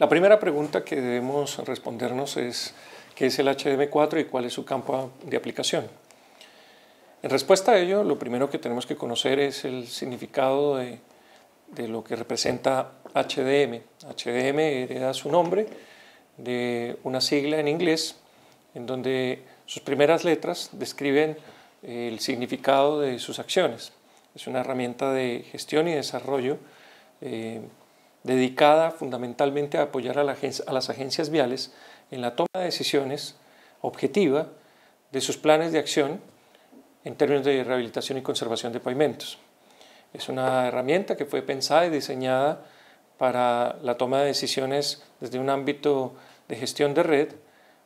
La primera pregunta que debemos respondernos es ¿qué es el HDM4 y cuál es su campo de aplicación? En respuesta a ello, lo primero que tenemos que conocer es el significado de lo que representa HDM. HDM hereda su nombre de una sigla en inglés en donde sus primeras letras describen el significado de sus acciones. Es una herramienta de gestión y desarrollo dedicada fundamentalmente a apoyar a las agencias viales en la toma de decisiones objetiva de sus planes de acción en términos de rehabilitación y conservación de pavimentos. Es una herramienta que fue pensada y diseñada para la toma de decisiones desde un ámbito de gestión de red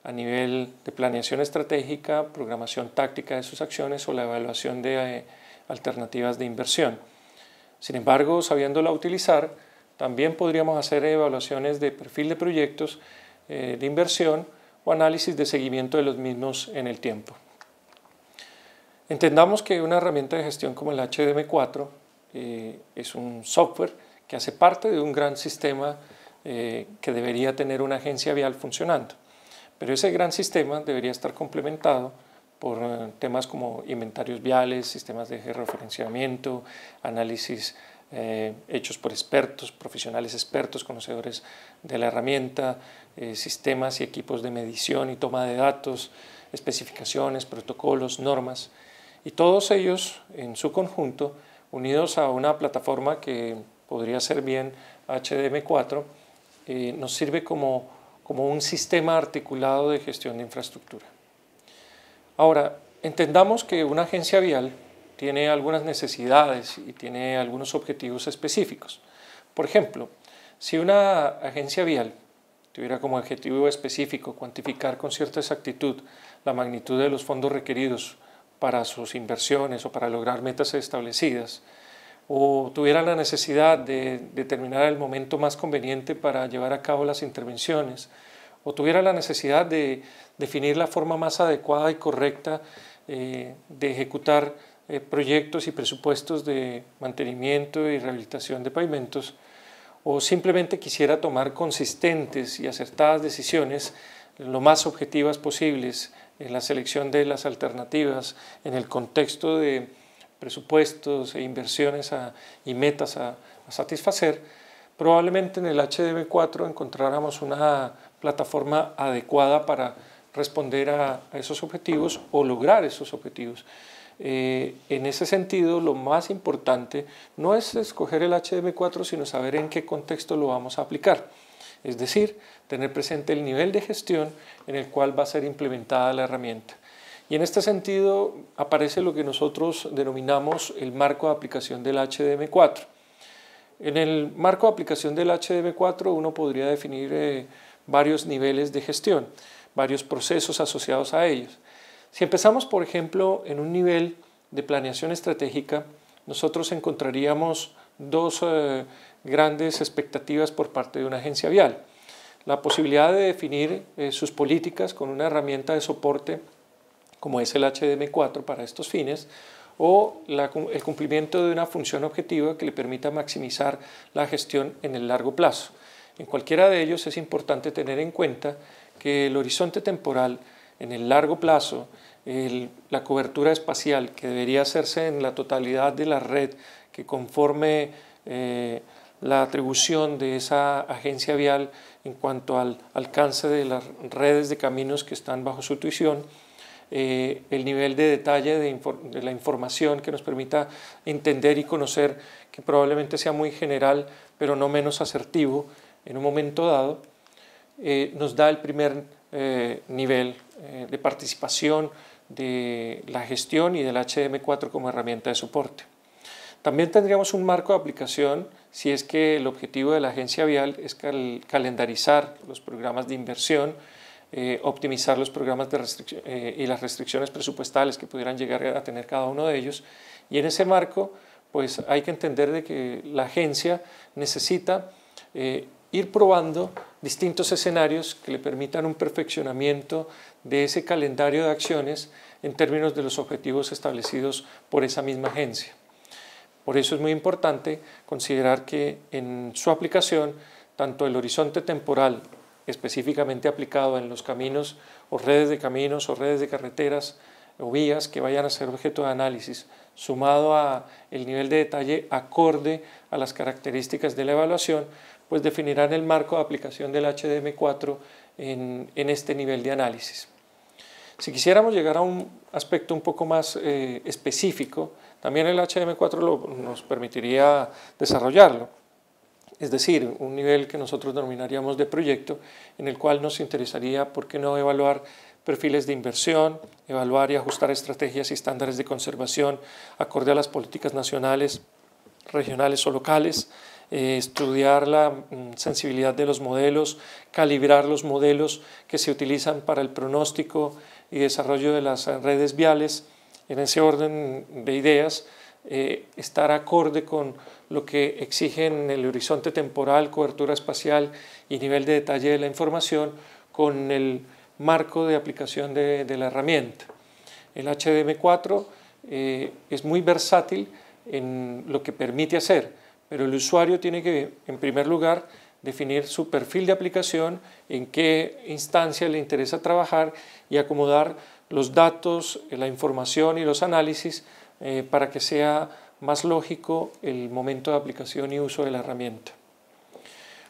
a nivel de planeación estratégica, programación táctica de sus acciones o la evaluación de alternativas de inversión. Sin embargo, sabiéndola utilizar, también podríamos hacer evaluaciones de perfil de proyectos de inversión o análisis de seguimiento de los mismos en el tiempo. Entendamos que una herramienta de gestión como el HDM4 es un software que hace parte de un gran sistema que debería tener una agencia vial funcionando. Pero ese gran sistema debería estar complementado por temas como inventarios viales, sistemas de georreferenciamiento, análisis hechos por expertos, profesionales expertos, conocedores de la herramienta, sistemas y equipos de medición y toma de datos, especificaciones, protocolos, normas, y todos ellos en su conjunto unidos a una plataforma que podría ser bien HDM4, nos sirve como un sistema articulado de gestión de infraestructura. Ahora, entendamos que una agencia vial tiene algunas necesidades y tiene algunos objetivos específicos. Por ejemplo, si una agencia vial tuviera como objetivo específico cuantificar con cierta exactitud la magnitud de los fondos requeridos para sus inversiones o para lograr metas establecidas, o tuviera la necesidad de determinar el momento más conveniente para llevar a cabo las intervenciones, o tuviera la necesidad de definir la forma más adecuada y correcta de ejecutar proyectos y presupuestos de mantenimiento y rehabilitación de pavimentos, o simplemente quisiera tomar consistentes y acertadas decisiones lo más objetivas posibles en la selección de las alternativas en el contexto de presupuestos e inversiones y metas a satisfacer, probablemente en el HDM4 encontráramos una plataforma adecuada para responder a esos objetivos o lograr esos objetivos. En ese sentido, lo más importante no es escoger el HDM4, sino saber en qué contexto lo vamos a aplicar. Es decir, tener presente el nivel de gestión en el cual va a ser implementada la herramienta. Y en este sentido aparece lo que nosotros denominamos el marco de aplicación del HDM4. En el marco de aplicación del HDM4 uno podría definir varios niveles de gestión, varios procesos asociados a ellos. Si empezamos, por ejemplo, en un nivel de planeación estratégica, nosotros encontraríamos dos grandes expectativas por parte de una agencia vial. La posibilidad de definir sus políticas con una herramienta de soporte como es el HDM4 para estos fines, o el cumplimiento de una función objetiva que le permita maximizar la gestión en el largo plazo. En cualquiera de ellos es importante tener en cuenta que el horizonte temporal en el largo plazo, la cobertura espacial que debería hacerse en la totalidad de la red que conforme la atribución de esa agencia vial en cuanto al alcance de las redes de caminos que están bajo su tuición, el nivel de detalle de la información que nos permita entender y conocer, que probablemente sea muy general pero no menos asertivo en un momento dado, nos da el primer nivel de participación de la gestión y del HDM4 como herramienta de soporte. También tendríamos un marco de aplicación si es que el objetivo de la agencia vial es calendarizar los programas de inversión, optimizar los programas de y las restricciones presupuestales que pudieran llegar a tener cada uno de ellos. Y en ese marco, pues hay que entender de que la agencia necesita ir probando distintos escenarios que le permitan un perfeccionamiento de ese calendario de acciones en términos de los objetivos establecidos por esa misma agencia. Por eso es muy importante considerar que en su aplicación tanto el horizonte temporal específicamente aplicado en los caminos o redes de caminos o redes de carreteras o vías que vayan a ser objeto de análisis, sumado a el nivel de detalle acorde a las características de la evaluación, pues definirán el marco de aplicación del HDM4 en este nivel de análisis. Si quisiéramos llegar a un aspecto un poco más específico, también el HDM4 nos permitiría desarrollarlo. Es decir, un nivel que nosotros denominaríamos de proyecto, en el cual nos interesaría, ¿por qué no evaluar perfiles de inversión, evaluar y ajustar estrategias y estándares de conservación acorde a las políticas nacionales, regionales o locales, estudiar la sensibilidad de los modelos, calibrar los modelos que se utilizan para el pronóstico y desarrollo de las redes viales, en ese orden de ideas, estar acorde con lo que exigen el horizonte temporal, cobertura espacial y nivel de detalle de la información con el marco de aplicación de la herramienta. El HDM4 es muy versátil en lo que permite hacer, pero el usuario tiene que, en primer lugar, definir su perfil de aplicación, en qué instancia le interesa trabajar y acomodar los datos, la información y los análisis para que sea más lógico el momento de aplicación y uso de la herramienta.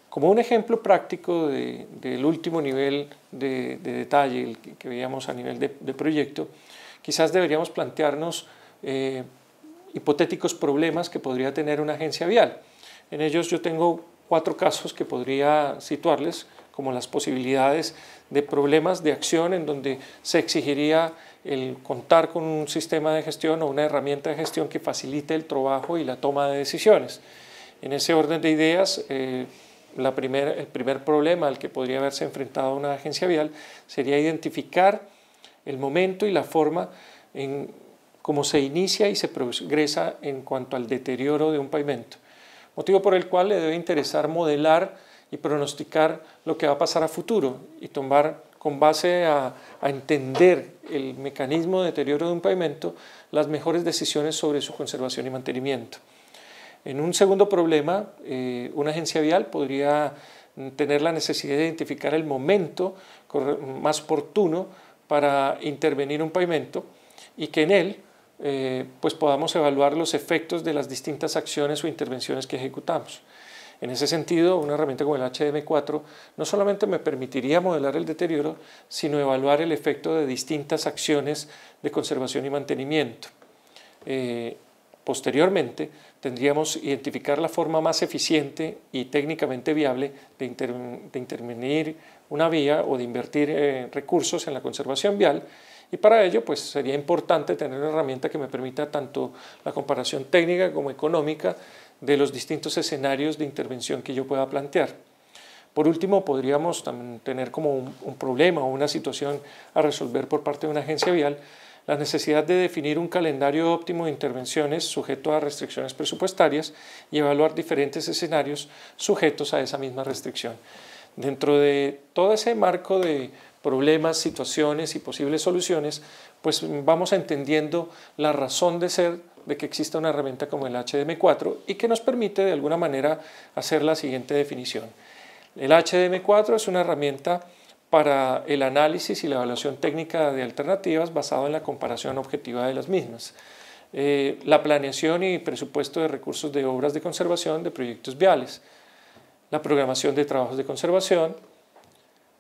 Como un ejemplo práctico del último nivel de detalle, el que veíamos a nivel de proyecto, quizás deberíamos plantearnos hipotéticos problemas que podría tener una agencia vial. En ellos yo tengo 4 casos que podría situarles como las posibilidades de problemas de acción en donde se exigiría el contar con un sistema de gestión o una herramienta de gestión que facilite el trabajo y la toma de decisiones. En ese orden de ideas, el primer problema al que podría haberse enfrentado una agencia vial sería identificar el momento y la forma en cómo se inicia y se progresa en cuanto al deterioro de un pavimento, motivo por el cual le debe interesar modelar y pronosticar lo que va a pasar a futuro y tomar con base a entender el mecanismo de deterioro de un pavimento las mejores decisiones sobre su conservación y mantenimiento. En un segundo problema, una agencia vial podría tener la necesidad de identificar el momento más oportuno para intervenir un pavimento y que en él pues podamos evaluar los efectos de las distintas acciones o intervenciones que ejecutamos. En ese sentido, una herramienta como el HDM4 no solamente me permitiría modelar el deterioro, sino evaluar el efecto de distintas acciones de conservación y mantenimiento. Posteriormente, tendríamos que identificar la forma más eficiente y técnicamente viable de intervenir una vía o de invertir recursos en la conservación vial, y para ello pues, sería importante tener una herramienta que me permita tanto la comparación técnica como económica de los distintos escenarios de intervención que yo pueda plantear. Por último, podríamos también tener como un problema o una situación a resolver por parte de una agencia vial, la necesidad de definir un calendario óptimo de intervenciones sujeto a restricciones presupuestarias y evaluar diferentes escenarios sujetos a esa misma restricción. Dentro de todo ese marco de problemas, situaciones y posibles soluciones, pues vamos entendiendo la razón de ser de que exista una herramienta como el HDM4 y que nos permite de alguna manera hacer la siguiente definición. El HDM4 es una herramienta para el análisis y la evaluación técnica de alternativas basado en la comparación objetiva de las mismas, la planeación y presupuesto de recursos de obras de conservación de proyectos viales, la programación de trabajos de conservación,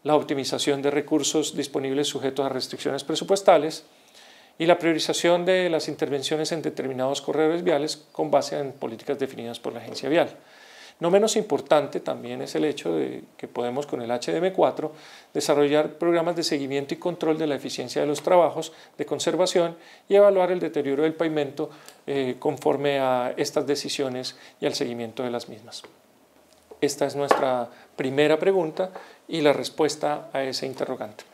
la optimización de recursos disponibles sujetos a restricciones presupuestales y la priorización de las intervenciones en determinados corredores viales con base en políticas definidas por la agencia vial. No menos importante también es el hecho de que podemos con el HDM4 desarrollar programas de seguimiento y control de la eficiencia de los trabajos de conservación y evaluar el deterioro del pavimento conforme a estas decisiones y al seguimiento de las mismas. Esta es nuestra primera pregunta y la respuesta a ese interrogante.